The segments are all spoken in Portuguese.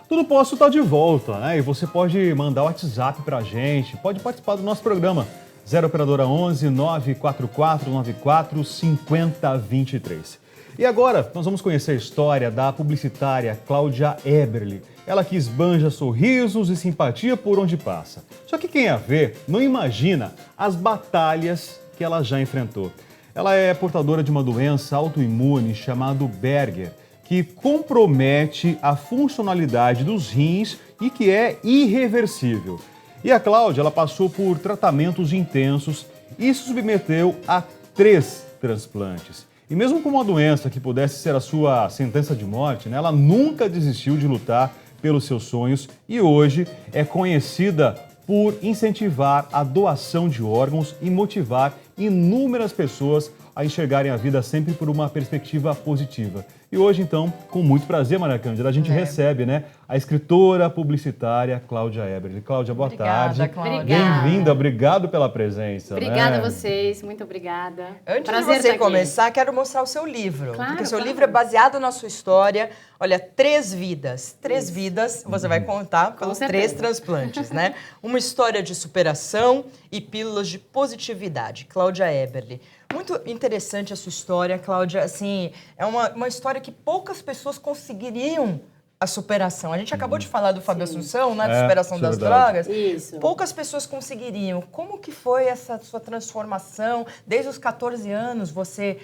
Tudo Posso está de volta, né? E você pode mandar o WhatsApp pra gente, pode participar do nosso programa. 0 Operadora 11 944 94 50 23. E agora, nós vamos conhecer a história da publicitária Cláudia Eberli. Ela que esbanja sorrisos e simpatia por onde passa. Só que quem a vê não imagina as batalhas que ela já enfrentou. Ela é portadora de uma doença autoimune chamada Berger, que compromete a funcionalidade dos rins e que é irreversível. E a Cláudia, ela passou por tratamentos intensos e se submeteu a 3 transplantes. E mesmo com uma doença que pudesse ser a sua sentença de morte, né, ela nunca desistiu de lutar pelos seus sonhos e hoje é conhecida por incentivar a doação de órgãos e motivar inúmeras pessoas a enxergarem a vida sempre por uma perspectiva positiva. E hoje, então, com muito prazer, Maria Cândida, a gente recebe, né, a escritora publicitária Cláudia Eberli. Cláudia, boa tarde. Cláudia. Bem-vinda, obrigado pela presença. Obrigada a vocês, muito obrigada. Antes Prazer de você estar começar, quero mostrar o seu livro. Claro, porque o seu claro. livro é baseado na sua história. Olha, 3 vidas. 3 vidas, você vai contar pelos 3 transplantes, né? Uma história de superação e pílulas de positividade. Cláudia Eberli. Muito interessante a sua história, Cláudia. Assim, é uma história que poucas pessoas conseguiriam a superação. A gente acabou de falar do Fábio Assunção, né? Da superação das drogas. Isso. Poucas pessoas conseguiriam. Como que foi essa sua transformação? Desde os 14 anos, você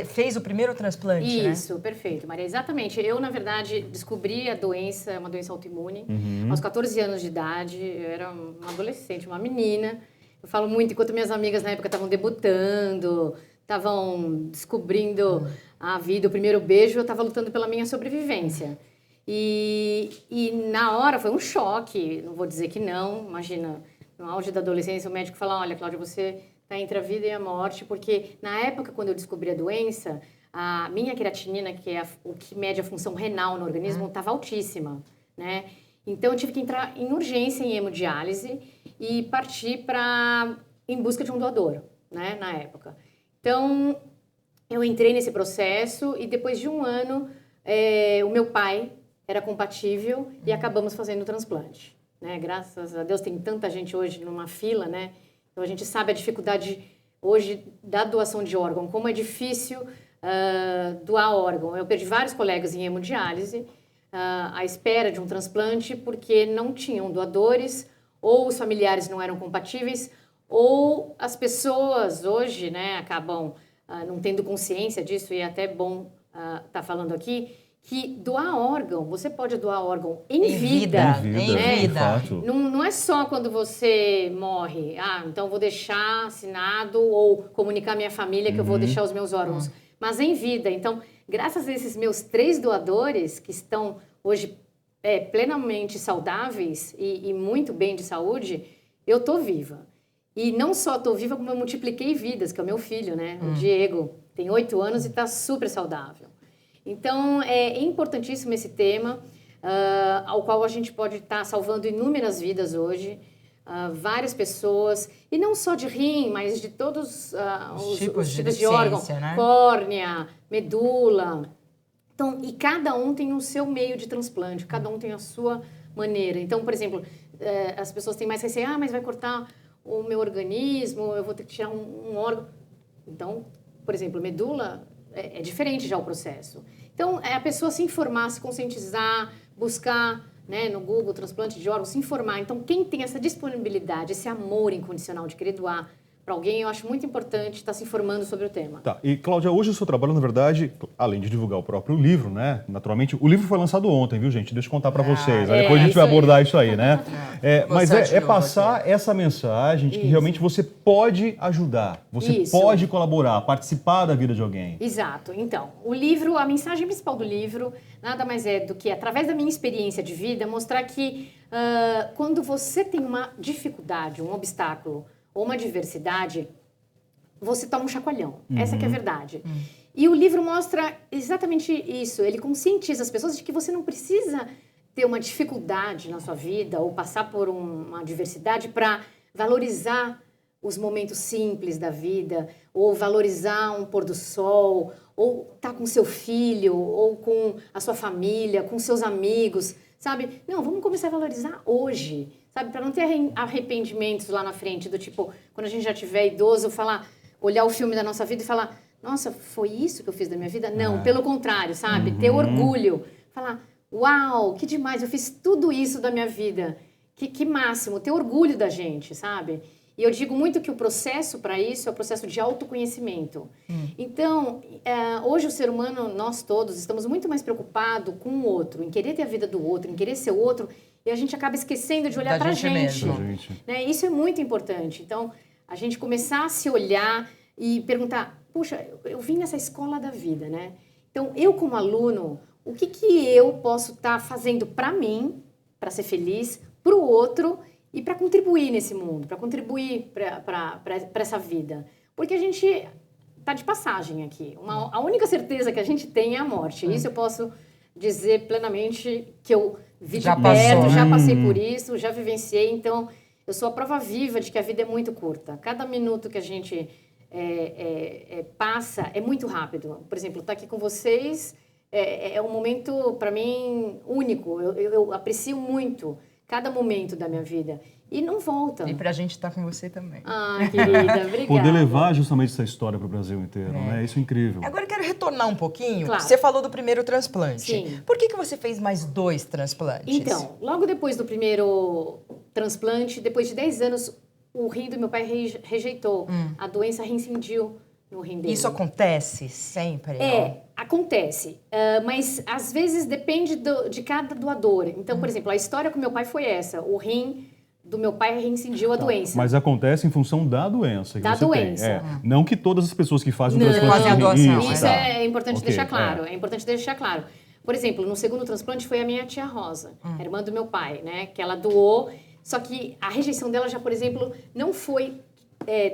fez o primeiro transplante, né? Isso, perfeito, Maria. Exatamente. Eu, na verdade, descobri a doença, uma doença autoimune, aos 14 anos de idade. Eu era uma adolescente, uma menina. Eu falo muito, enquanto minhas amigas na época estavam debutando, estavam descobrindo a vida, o primeiro beijo, eu estava lutando pela minha sobrevivência. E na hora foi um choque, não vou dizer que não, imagina, no auge da adolescência o médico fala, olha, Cláudia, você está entre a vida e a morte, porque na época quando eu descobri a doença, a minha creatinina, que é o que mede a função renal no organismo, estava altíssima, né? Então eu tive que entrar em urgência em hemodiálise e partir em busca de um doador, né, na época. Então eu entrei nesse processo e depois de um ano o meu pai era compatível e acabamos fazendo o transplante, né? Graças a Deus tem tanta gente hoje numa fila, né? Então a gente sabe a dificuldade hoje da doação de órgão, como é difícil doar órgão. Eu perdi vários colegas em hemodiálise à espera de um transplante porque não tinham doadores ou os familiares não eram compatíveis ou as pessoas hoje, né, acabam não tendo consciência disso e é até bom estar falando aqui que doar órgão, você pode doar órgão em vida. Em vida. Não é só quando você morre, então vou deixar assinado ou comunicar à minha família que eu vou deixar os meus órgãos, mas em vida. Então, graças a esses meus 3 doadores que estão hoje plenamente saudáveis e muito bem de saúde, eu tô viva. E não só tô viva, como eu multipliquei vidas, que é o meu filho, né? O Diego tem 8 anos e está super saudável. Então, é importantíssimo esse tema, ao qual a gente pode estar salvando inúmeras vidas hoje, várias pessoas, e não só de rim, mas de todos os tipos de órgão, né? Córnea, medula. Então, e cada um tem o seu meio de transplante, cada um tem a sua maneira. Então, por exemplo, as pessoas têm mais receio, mas vai cortar o meu organismo, eu vou ter que tirar um órgão. Então, por exemplo, medula é diferente já o processo. Então, é a pessoa se informar, se conscientizar, buscar, né, no Google, transplante de órgãos, se informar. Então, quem tem essa disponibilidade, esse amor incondicional de querer doar para alguém, eu acho muito importante estar se informando sobre o tema. Tá, e Cláudia, hoje o seu trabalho, na verdade, além de divulgar o próprio livro, né, naturalmente, o livro foi lançado ontem, viu, gente? Deixa eu contar para vocês, depois a gente vai abordar isso aí, né? Mas é passar essa mensagem de que realmente você pode ajudar, você pode colaborar, participar da vida de alguém. Exato. Então, o livro, a mensagem principal do livro, nada mais é do que, através da minha experiência de vida, mostrar que quando você tem uma dificuldade, um obstáculo, ou uma diversidade, você toma um chacoalhão. Essa que é a verdade. E o livro mostra exatamente isso. Ele conscientiza as pessoas de que você não precisa ter uma dificuldade na sua vida ou passar por uma diversidade para valorizar os momentos simples da vida, ou valorizar um pôr do sol, ou tá com seu filho, ou com a sua família, com seus amigos, sabe? Não, vamos começar a valorizar hoje, sabe? Para não ter arrependimentos lá na frente, do tipo, quando a gente já tiver idoso, olhar o filme da nossa vida e falar, nossa, foi isso que eu fiz da minha vida? Não, pelo contrário, sabe? Ter orgulho, falar, uau, que demais, eu fiz tudo isso da minha vida. Que máximo, ter orgulho da gente, sabe? E eu digo muito que o processo para isso é o processo de autoconhecimento. Então, hoje o ser humano, nós todos, estamos muito mais preocupados com o outro, em querer ter a vida do outro, em querer ser o outro, e a gente acaba esquecendo de olhar para a gente. Né? Isso é muito importante. Então, a gente começar a se olhar e perguntar, puxa, eu vim nessa escola da vida, né? Então, eu como aluno, o que eu posso estar fazendo para mim, para ser feliz, para o outro e para contribuir nesse mundo, para contribuir para essa vida. Porque a gente está de passagem aqui. A única certeza que a gente tem é a morte. Isso eu posso dizer plenamente que eu vi de perto, já passei por isso, já vivenciei. Então, eu sou a prova viva de que a vida é muito curta. Cada minuto que a gente passa é muito rápido. Por exemplo, estar aqui com vocês é um momento, para mim, único. Eu aprecio muito cada momento da minha vida. E não volta. E pra gente estar com você também. Ah, querida, obrigada. Poder levar justamente essa história para o Brasil inteiro, né? Isso é incrível. Agora eu quero retornar um pouquinho. Claro. Você falou do primeiro transplante. Sim. Por que você fez mais 2 transplantes? Então, logo depois do primeiro transplante, depois de 10 anos, o rim do meu pai rejeitou. A doença reincindiu no rim dele. Isso acontece sempre? Acontece. Mas, às vezes, depende de cada doador. Então, por exemplo, a história com meu pai foi essa. O rim do meu pai reincidiu a doença. Mas acontece em função da doença que Da você doença. tem. Não que todas as pessoas que fazem o Não, transplante fazem a doação. Isso, Isso é importante Ok, deixar claro. É importante deixar claro. Por exemplo, no segundo transplante foi a minha tia Rosa, a irmã do meu pai, né? Que ela doou. Só que a rejeição dela já, por exemplo, não foi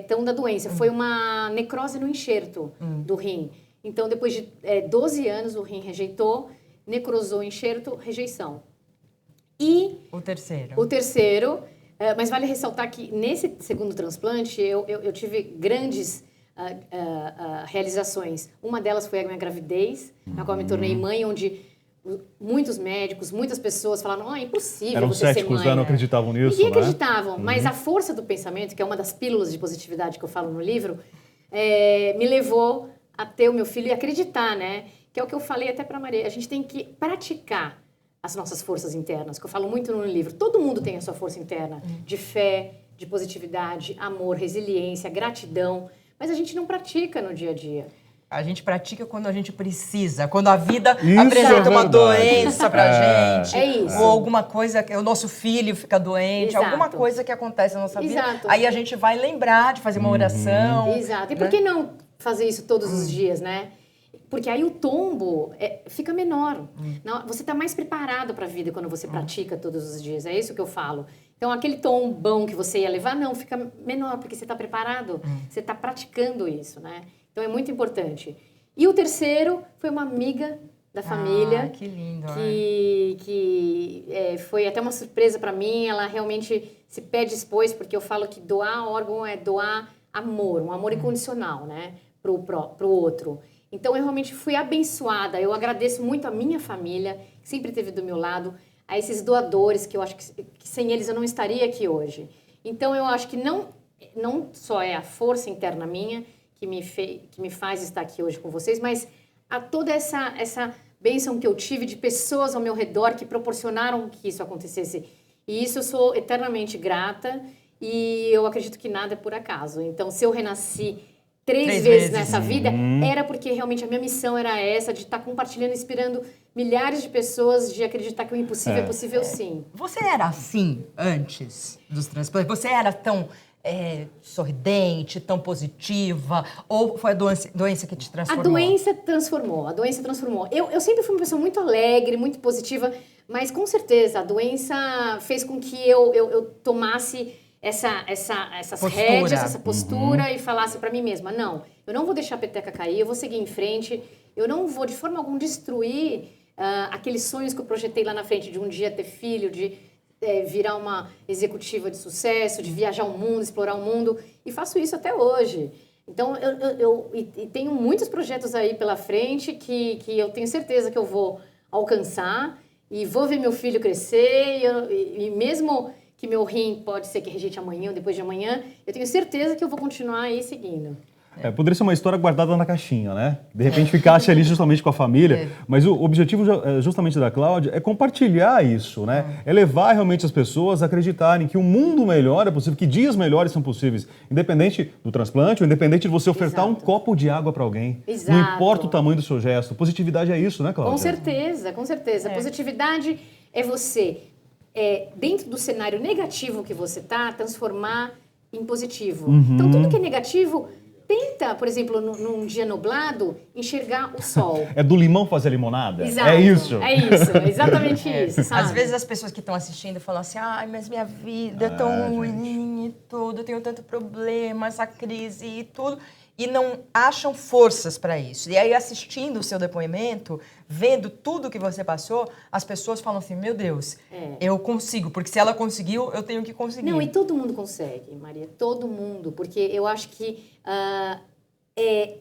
tão da doença. Foi uma necrose no enxerto do rim. Então, depois de 12 anos, o rim rejeitou, necrosou o enxerto, rejeição. E O terceiro? o terceiro, mas vale ressaltar que nesse segundo transplante eu tive grandes realizações. Uma delas foi a minha gravidez, na qual eu me tornei mãe, onde muitos médicos, muitas pessoas falaram, é impossível Eram você ser céticos, mãe. não acreditavam nisso, Ninguém né? acreditavam, mas a força do pensamento, que é uma das pílulas de positividade que eu falo no livro, me levou a ter o meu filho e acreditar, né? Que é o que eu falei até para a Maria. A gente tem que praticar as nossas forças internas, que eu falo muito no livro. Todo mundo tem a sua força interna de fé, de positividade, amor, resiliência, gratidão, mas a gente não pratica no dia a dia. A gente pratica quando a gente precisa, quando a vida Isso apresenta é uma verdade. doença pra gente. É isso. Ou alguma coisa, o nosso filho fica doente, Exato. alguma coisa que acontece na nossa vida. Exato. Aí a gente vai lembrar de fazer uma oração. Exato. E por que não fazer isso todos os dias, né? Porque aí o tombo fica menor. Você está mais preparado para a vida quando você pratica todos os dias. É isso que eu falo. Então, aquele tombão que você ia levar, não, fica menor, porque você está preparado. Você está praticando isso, né? Então, é muito importante. E o terceiro foi uma amiga da família. Que lindo. Que foi até uma surpresa para mim. Ela realmente se predispôs, porque eu falo que doar órgão é doar amor, um amor incondicional, né? Pro outro. Então, eu realmente fui abençoada. Eu agradeço muito a minha família, que sempre esteve do meu lado, a esses doadores, que eu acho que sem eles eu não estaria aqui hoje. Então, eu acho que não só é a força interna minha que me faz estar aqui hoje com vocês, mas a toda essa bênção que eu tive de pessoas ao meu redor que proporcionaram que isso acontecesse. E isso eu sou eternamente grata e eu acredito que nada é por acaso. Então, se eu renasci três vezes nessa vida, era porque realmente a minha missão era essa, de estar compartilhando, inspirando milhares de pessoas de acreditar que o impossível é possível sim. Você era assim antes dos transplantes? Você era tão sorridente, tão positiva? Ou foi a doença que te transformou? A doença transformou. Eu sempre fui uma pessoa muito alegre, muito positiva, mas com certeza a doença fez com que eu tomasse essas rédeas, essa postura e falasse pra mim mesma, não, eu não vou deixar a peteca cair, eu vou seguir em frente, eu não vou de forma alguma destruir aqueles sonhos que eu projetei lá na frente, de um dia ter filho, de virar uma executiva de sucesso, de viajar o mundo, explorar o mundo, e faço isso até hoje. Então, eu tenho muitos projetos aí pela frente que eu tenho certeza que eu vou alcançar e vou ver meu filho crescer e mesmo que meu rim pode ser que rejeite amanhã ou depois de amanhã, eu tenho certeza que eu vou continuar aí seguindo. Poderia ser uma história guardada na caixinha, né? De repente ficasse ali justamente com a família, mas o objetivo justamente da Cláudia é compartilhar isso, né? É levar realmente as pessoas a acreditarem que um mundo melhor é possível, que dias melhores são possíveis, independente do transplante, ou independente de você ofertar um copo de água para alguém. Exato. Não importa o tamanho do seu gesto. Positividade é isso, né, Cláudia? Com certeza, com certeza. Positividade é você, dentro do cenário negativo que você tá, transformar em positivo. Então, tudo que é negativo, tenta, por exemplo, num dia nublado, enxergar o sol. É do limão fazer limonada? Exato. É isso? É isso, exatamente isso, sabe? Às vezes as pessoas que estão assistindo falam assim, ai, mas minha vida é tão ruim e tudo, eu tenho tanto problema, essa crise e tudo, e não acham forças para isso. E aí, assistindo o seu depoimento, vendo tudo que você passou, as pessoas falam assim, meu Deus, eu consigo, porque se ela conseguiu, eu tenho que conseguir. Não, e todo mundo consegue, Maria, todo mundo, porque eu acho que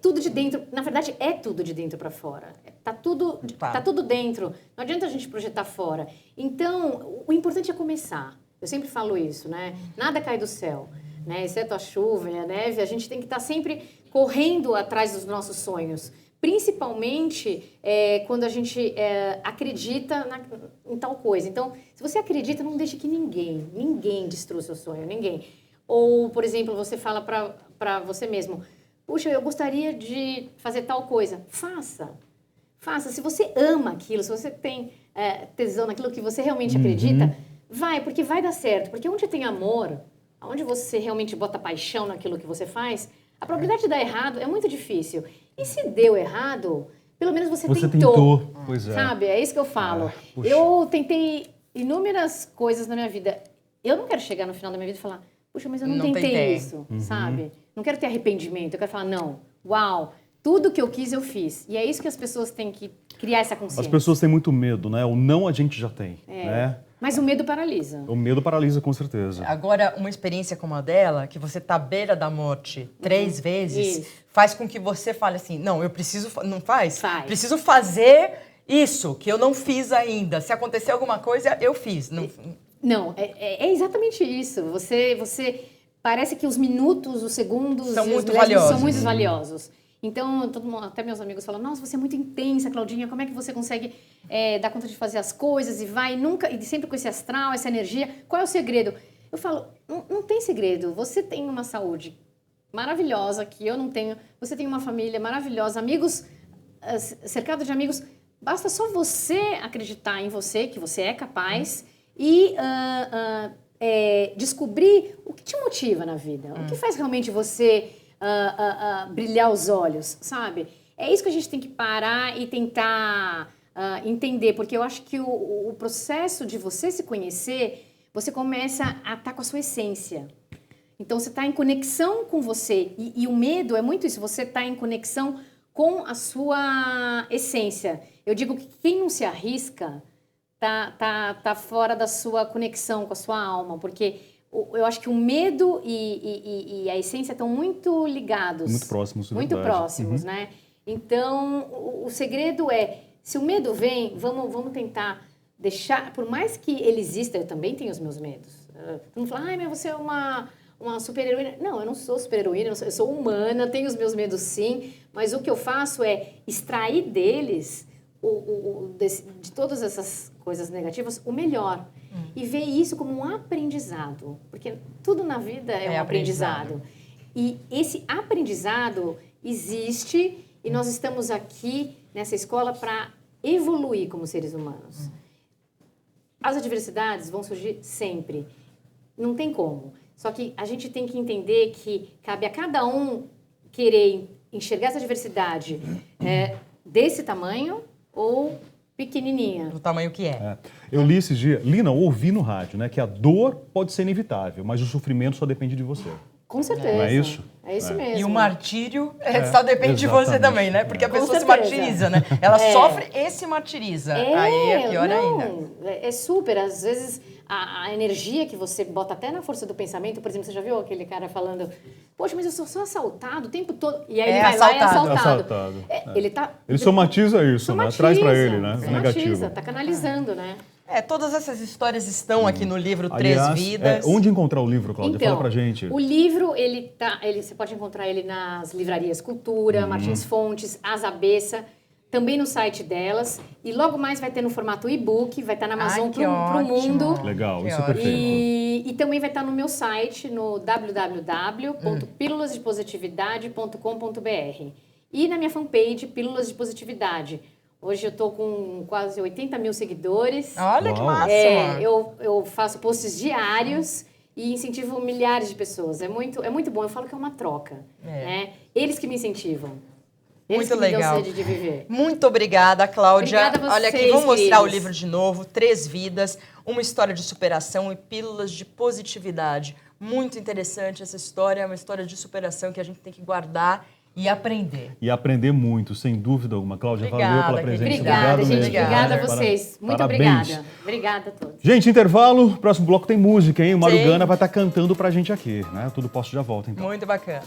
tudo de dentro, na verdade, é tudo de dentro para fora. Tá tudo dentro. Não adianta a gente projetar fora. Então, o importante é começar. Eu sempre falo isso, né? Nada cai do céu, né? Exceto a chuva e a neve, a gente tem que estar sempre correndo atrás dos nossos sonhos. Principalmente quando a gente acredita em tal coisa. Então, se você acredita, não deixe que ninguém destrua o seu sonho, ninguém. Ou, por exemplo, você fala para você mesmo, puxa, eu gostaria de fazer tal coisa. Faça. Se você ama aquilo, se você tem tesão naquilo que você realmente acredita, vai, porque vai dar certo. Porque onde tem amor, onde você realmente bota paixão naquilo que você faz, a probabilidade de dar errado é muito difícil. E se deu errado, pelo menos você tentou. Pois é. Sabe? É isso que eu falo. Eu tentei inúmeras coisas na minha vida. Eu não quero chegar no final da minha vida e falar, puxa, mas eu não tentei isso, sabe? Não quero ter arrependimento. Eu quero falar, não, uau, tudo que eu quis, eu fiz. E é isso que as pessoas têm que criar essa consciência. As pessoas têm muito medo, né? O não a gente já tem, né? Mas o medo paralisa. O medo paralisa, com certeza. Agora, uma experiência como a dela, que você tá à beira da morte 3 vezes, faz com que você fale assim, não, eu preciso... Não faz? Faz. Preciso fazer isso, que eu não fiz ainda. Se acontecer alguma coisa, eu fiz. Não, é exatamente isso. Você parece que os minutos, os segundos... São muito valiosos. São muito valiosos. Então, até meus amigos falam, nossa, você é muito intensa, Claudinha, como é que você consegue dar conta de fazer as coisas e sempre com esse astral, essa energia? Qual é o segredo? Eu falo, não tem segredo. Você tem uma saúde maravilhosa que eu não tenho. Você tem uma família maravilhosa, amigos, cercado de amigos. Basta só você acreditar em você, que você é capaz e descobrir o que te motiva na vida. O que faz realmente você... brilhar os olhos, sabe? É isso que a gente tem que parar e tentar entender, porque eu acho que o processo de você se conhecer, você começa a estar com a sua essência. Então, você está em conexão com você. E o medo é muito isso, você está em conexão com a sua essência. Eu digo que quem não se arrisca tá fora da sua conexão com a sua alma, porque... Eu acho que o medo e a essência estão muito ligados. Muito próximos. Muito próximos, né? Então, o segredo é, se o medo vem, vamos tentar deixar... Por mais que ele exista, eu também tenho os meus medos. Todo mundo fala, mas você é uma super-heroína. Não, eu não sou super-heroína, eu sou humana, tenho os meus medos sim, mas o que eu faço é extrair deles, de todas essas coisas negativas, o melhor. E ver isso como um aprendizado. Porque tudo na vida é um aprendizado. E esse aprendizado existe e nós estamos aqui nessa escola para evoluir como seres humanos. As adversidades vão surgir sempre. Não tem como. Só que a gente tem que entender que cabe a cada um querer enxergar essa adversidade desse tamanho ou pequenininha. Do tamanho que é. Eu li esses dias, ouvi no rádio, né, que a dor pode ser inevitável, mas o sofrimento só depende de você. Com certeza. Não é isso? É isso mesmo. E o martírio só depende de você também, né? Porque a pessoa se certeza. martiriza, né? Ela sofre e se martiriza. Aí é pior ainda. É super. Às vezes a energia que você bota até na força do pensamento. Por exemplo, você já viu aquele cara falando, poxa, mas eu sou assaltado o tempo todo. E aí ele vai lá e é assaltado. Ele somatiza isso, né? Traz para ele, né? O negativo. Tá canalizando, né? Todas essas histórias estão aqui no livro Três Vidas. Onde encontrar o livro, Cláudia? Então, fala pra gente. O livro, você pode encontrar ele nas livrarias Cultura, Martins Fontes, Asa Bessa, também no site delas. E logo mais vai ter no formato e-book, vai estar na Amazon pro mundo. Legal, isso é perfeito. E também vai estar no meu site, no www.pílulasdepositividade.com.br. E na minha fanpage, Pílulas de Positividade. Hoje eu tô com quase 80 mil seguidores. Olha que massa! Eu faço posts diários e incentivo milhares de pessoas. É muito bom. Eu falo que é uma troca. Né? Eles que me incentivam. Muito legal. Me dão sede de viver. Muito obrigada, Cláudia. Obrigada a vocês, olha aqui, vamos mostrar queridos. o livro de novo. Três Vidas, uma história de superação e pílulas de positividade. Muito interessante essa história, é uma história de superação que a gente tem que guardar e aprender. E aprender muito, sem dúvida alguma. Cláudia, Obrigada, valeu pela presença. Obrigada, gente. mesmo. Obrigada a vocês. Muito Parabéns. obrigada. Obrigada a todos. Gente, intervalo. Próximo bloco tem música, hein? O Mário Sim. Gana vai estar cantando pra gente aqui, né? Tudo Posso já volta, então. Muito bacana.